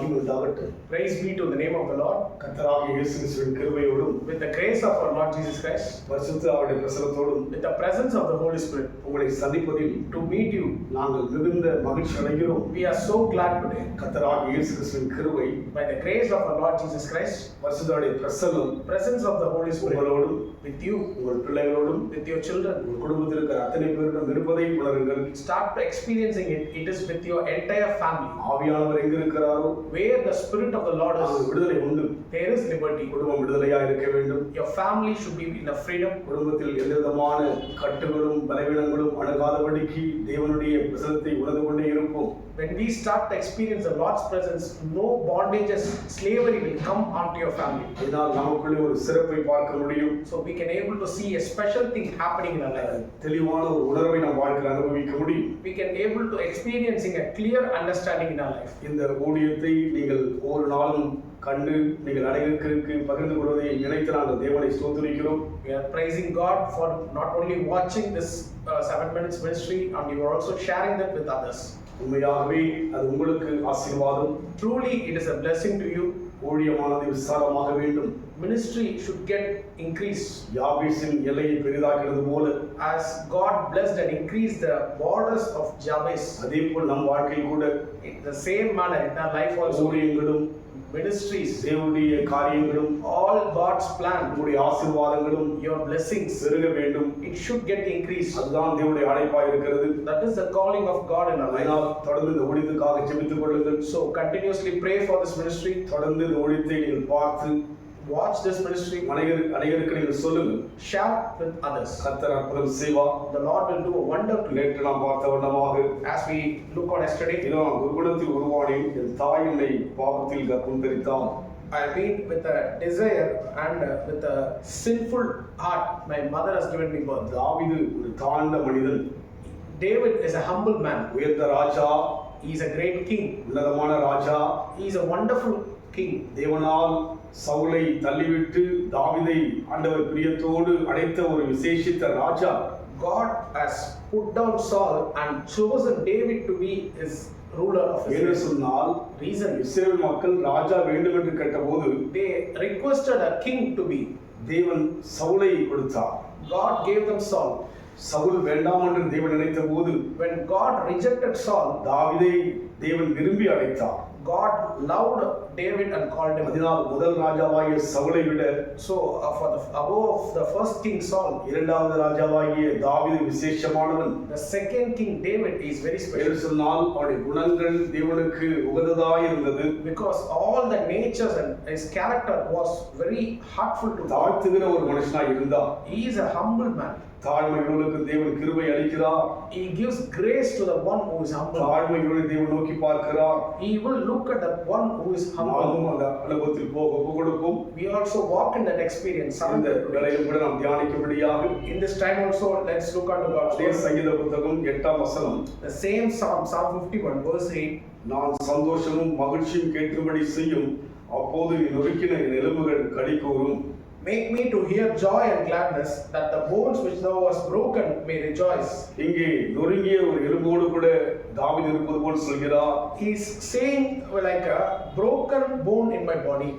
மகிமை உண்டாகட்டும். Praise be to the name of the Lord. கர்த்தராகிய இயேசு கிறிஸ்துவின் கிருபையோடும் With the grace of our Lord Jesus Christ, பரிசுத்த அவருடைய பிரசன்னத்தோடும் with the presence of the Holy Spirit, உங்களை சந்திப்பதில் to meet you, நாங்கள் மிகுந்த மகிழ்ச்சி அடைகிறோம். we are so glad today. கர்த்தராகிய இயேசு கிறிஸ்துவின் கிருபை, By the grace of our Lord Jesus Christ, பரிசுத்தருடைய பிரசன்னம் presence of the Holy Spirit, உங்களோடும் with you, உங்கள் பிள்ளைகளோடும் with your children, உங்கள் குடும்பத்தில் இருக்கிற அத்தனை பேரிடம் இருப்பதை உணருங்கள். start experiencing it. It is with your entire family. ஆவியானவர் எங்கு இருக்கிறாரோ Where the Spirit of the Lord அங்கு is, விடுதலை உண்டு. there is liberty. குடும்பம் விடுதலையாக இருக்க வேண்டும். Your family should be in a freedom. குடும்பத்தில் எந்த விதமான கட்டுகளும் பலவீனங்களும் அணுகாதபடிக்கு தேவனுடைய பிரசன்னத்தை உணர்ந்து கொண்டே இருப்போம். When we start to experience the Lord's presence, no bondages, slavery will come onto your family. இதனால் நமக்குள்ளே ஒரு சிறப்பை பார்க்க முடியும். So we can able to see a special thing happening in our life. தெளிவான ஒரு உணர்வை நம் வாழ்க்கையில் அனுபவிக்க முடியும். We can able to experiencing a clear understanding in our life. இந்த ஊழியத்தை நீங்கள் ஒவ்வொரு நாளும் கண்டு நீங்கள் அனைவருக்கு பகிர்ந்து கொள்வதை நினைத்து நாங்கள் தேவனை ஸ்தோத்திரிக்கிறோம். We are praising God for not only watching this 7 minutes ministry, and you are also sharing that with others. உண்மையாகவே அது உங்களுக்கு ஆசீர்வாதம். Truly it is a blessing to you. ஊழியமானது விசாலமாக வேண்டும். Ministry should get increased. யாபேசின் எல்லையை பெரிதாக்கினது போல As God blessed and increased the borders of Jabez, அதேபோல் நம் வாழ்க்கையில் கூட in the same manner in our life also, ஊழியங்களும் ministries, தேவனுடைய காரியங்களும் all God's plan, நம்முடைய ஆசீர்வாதங்களும் your blessings, பெருக வேண்டும். it should get increased. அதுதான் தேவனுடைய அழைப்பாக இருக்கிறது. That is the calling of God in our life. அதனால் தொடர்ந்து இந்த ஊழியத்துக்காக ஜெபித்துக் கொள்ளுங்கள். So continuously pray for this ministry. தொடர்ந்து இந்த ஊழியத்தை நீங்கள் பார்த்து Watch this ministry. அனைவருக்கு நீங்கள் சொல்லுங்கள். Share with others. கர்த்தர் அற்புதம் செய்வார். The Lord will do a wonder to you. நேற்று நாம் பார்த்த வண்ணமாக As we look on yesterday, நான் குருகுலத்தில் உருவானேன், என் தாய் என்னை பாவத்தில் கர்ப்பம் தரித்தாள். I have been with a desire and with a sinful heart. My mother has given me birth. தாவீது ஒரு தாழ்ந்த மனிதன். David is a humble man. உயர்ந்த ராஜா, He is a great king. உன்னதமான ராஜா. He is a wonderful king. தேவனால் சவுலை தள்ளிவிட்டு தாவீதை ஆண்டவர் பிரியத்தோடு அழைத்த ஒரு விசேஷித்த ராஜா. God has put down Saul and chosen David to be his ruler of என்று Israel. சொன்னால் Reason, இஸ்ரவேல் மக்கள் ராஜா வேண்டும் என்று கேட்டபோது they requested a king to be. தேவன் சவுலை கொடுத்தார். God gave them Saul. Saul வேண்டாம் என்று தேவன் நினைத்த போது When God rejected Saul, தாவீதை தேவன் விரும்பி அழைத்தார். God loved David and called him. அதனால் முதல் ராஜாவாகிய சவுலை விட So for the above the first king Saul, இரண்டாவது ராஜாவாகிய தாவீது விசேஷமானவன். the second king David is very என்று special சொன்னால் அவருடைய குணங்கள் தேவனுக்கு உகந்ததாய் இருந்தது. because all the natures and his character was very heartful to God. தாழ்த்துகிற ஒரு மனுஷனாய் இருந்தார். He is a humble man. தாழ்மையுள்ளவர்களுக்கு தேவன் கிருபை அளிக்கிறார். He gives grace to the one who is humble. தாழ்மையுள்ள தேவன் நோக்கி பார்க்கிறார். He will look at the one who is humble. நாமும் அந்த அனுபவத்தில் போக ஒப்பு கொடுப்போம். We also walk in that experience. இந்த வேளையிலும் கூட நாம் தியானிக்கும்படியாக In this time also, let's look unto God's அதே word. சங்கீத புத்தகம் 8ஆம் வசனம். The same Psalm 51 verse 8. நான் சந்தோஷமும் மகிழ்ச்சியும் கேட்கும்படி செய்யும், அப்போது நீ நொறுக்கின என் எலும்புகள் களி கூறும். Make me to hear joy and gladness, that the bones which thou hast broken may rejoice. இங்கே நொறுங்கிய ஒரு எலும்போடு கூட தாவீது இருப்பது போல் சொல்கிறார். He is saying like a broken bone in my body.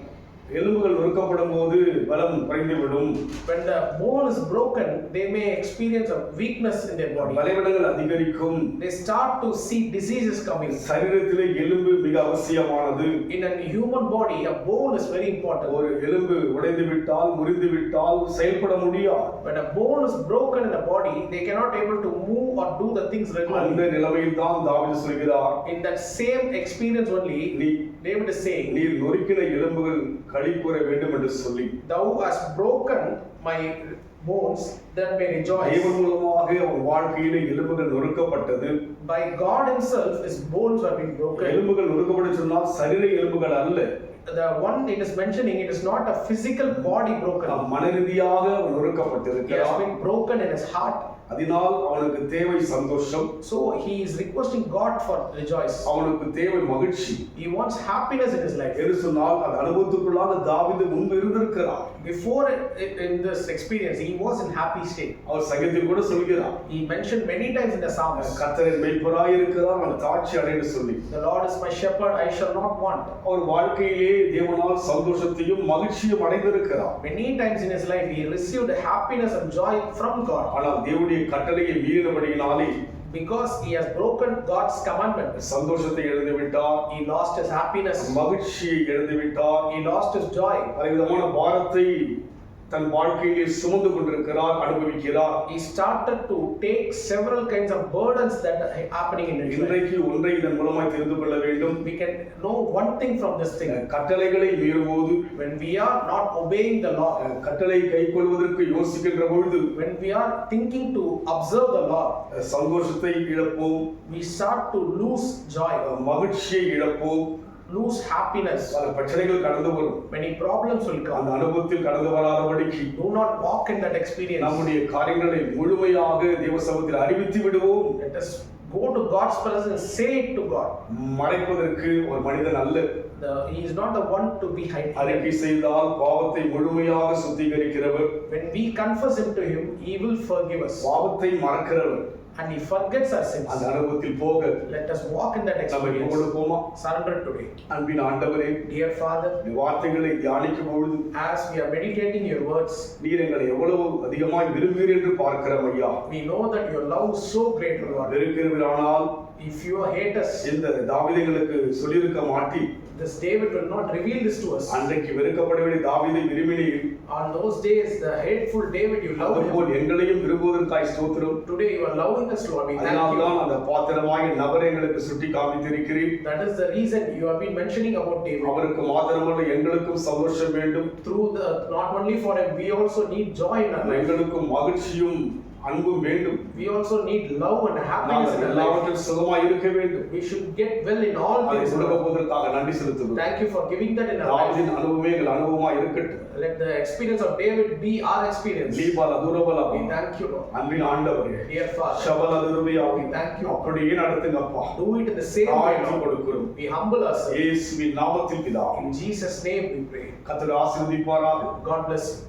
எலும்புகள் நொறுக்கப்படும் போது பலம் குறைந்துவிடும். When the bone is broken, they may experience a weakness in their body. பலவீனங்கள் அதிகரிக்கும். They start to see diseases coming. சரீரத்திலே எலும்பு மிக அவசியமானது. In a human body, a bone is very important. ஒரு எலும்பு உடைந்து விட்டால் முறிந்து விட்டால் செயல்பட முடியாது. When a bone is broken in the body, they cannot able to move or do the things அந்த regularly. நிலைமையில் தான் தாவீது சொல்கிறார், In that same experience only, David is saying, நீர் நொறுக்கின எலும்புகள் களி கூற வேண்டும் என்று சொல்லி, thou hast broken my bones that may rejoice. தேவன் மூலமாக அவன் வாழ்க்கையிலே எலும்புகள் நொறுக்கப்பட்டது. By God himself, his bones have been broken. எலும்புகள் நொறுக்கப்பட்டு சொன்னால் சரீர எலும்புகள் அல்ல. The one it is mentioning, it is not a physical body broken. மன ரீதியாக He has நொறுக்கப்பட்டிருக்கிறார். been broken in his heart. அதனால் அவனுக்கு தேவை சந்தோஷம். So he is requesting God for rejoice. அவனுக்கு தேவை மகிழ்ச்சி. He wants happiness in his life. என்று சொன்னால் அந்த அனுபவத்துக்குள்ளாக தாவீது முன்பு இருந்திருக்கிறார். Before in this experience, he was in happy state. அவர் சங்கீதத்தில் கூட சொல்கிறார், He mentioned many times in the Psalms, கர்த்தர் மேய்ப்பராய் இருக்கிறார், அவன் தாட்சி அடைந்து சொல்லி. the Lord is my shepherd, I shall not want. அவர் வாழ்க்கையிலே தேவனால் சந்தோஷத்தையும் மகிழ்ச்சியும் அடைந்திருக்கிறார். Many times in his life, he received happiness and joy from God. ஆனால் தேவனுடைய கட்டளையை மீறினபடியினாலே Because he has broken God's commandment, சந்தோஷத்தை இழந்து விட்டார், he lost his happiness, மகிழ்ச்சியை இழந்து விட்டார், he lost his joy. பலவிதமான பாரத்தை தன் வாழ்க்கையிலே சுமந்து கொண்டிருக்கிறார், அனுபவிக்கிறார். He started to take several kinds of burdens that are happening in his life. இன்றைக்கு ஒன்றை இதன் மூலமாய் தெரிந்து கொள்ள வேண்டும். We can know one thing from this thing. கட்டளைகளை மீறும்போது, When we are not obeying the law, கட்டளை கைக்கொள்வதற்கு யோசிக்கின்ற பொழுது, when we are thinking to observe the law, சந்தோஷத்தை இழப்போம், we start to lose joy, மகிழ்ச்சியை இழப்போம், lose happiness. பல பிரச்சனைகள் கடந்து வரும். Many problems will அந்த come. அனுபவத்தில் கடந்து வராதபடிக்கு Do not walk in that experience. நம்முடைய காரியங்களை முழுமையாக தேவ சமூகத்தில் அறிவித்து விடுவோம். Let us go to God's presence and say it to God. மறைப்பதற்கு ஒரு மனிதன் அல்ல. He is not the one to be hidden. அறிக்கை செய்தால் பாவத்தை முழுமையாக சுத்திகரிக்கிறவர், When we confess him to him, he will forgive us. பாவத்தை மறக்கிறவர். And he forgets our sins. அந்த அனுபவத்தில் போக Let us walk in that நம்ம experience. கொடுப்போமா? Surrender today. அன்பின் ஆண்டவரே, Dear Father, இந்த வார்த்தைகளை தியானிக்கும் பொழுது as we are meditating your words, நீர் எங்களை எவ்வளவு அதிகமாய் விரும்புகிறீர் என்று பார்க்கிறோம் ஐயா. we know that your love is so great, Lord. வெறுக்கிறவரானால் If you hate us, இந்த தாவீதுகளுக்கு சொல்லியிருக்க மாட்டி, this David will not reveal this to us. அன்றைக்கு வெறுக்கப்பட வேண்டிய தாவீதை விரும்பினீர். On those days, the hateful David, you loved him. அதுபோல் எங்களையும் விரும்புவதற்காய் ஸ்தோத்திரம். Today you are loving us, Lord. We thank அதனால்தான் you. அந்த பாத்திரமாகிய நபரை எங்களுக்கு சுட்டி காண்பித்திருக்கிறீர். That is the reason you have been mentioning about David. அவருக்கு மாத்திரமல்ல, எங்களுக்கும் சந்தோஷம் வேண்டும். Through the, not only for him, we also need joy in our life. எங்களுக்கும் மகிழ்ச்சியும் அன்பும் வேண்டும். We also need love and happiness in நாங்கள் our life. எல்லாவற்றிலும் சுகமாய் இருக்க வேண்டும். We should get well in all அதை things. கொடுக்க போவதற்காக நன்றி செலுத்துகிறோம். Thank you for giving that in our life. தாவீதின் அனுபவமே எங்கள் அனுபவமாய் இருக்கட்டும். Let the experience of David be our experience. லீபால தூரபல We thank you, Lord. அன்பின் ஆண்டவரே, Dear Father, ஷபல துருபியாவி thank you. அப்படியே நடத்துங்கப்பா. Do it in the same way, தாழ்த்தி Lord. கொடுக்கிறோம். We humble ourselves. இயேசுவின் நாமத்தில் பிதாவே. In Jesus' name we pray. கர்த்தர் ஆசீர்வதிப்பாராக. God bless you.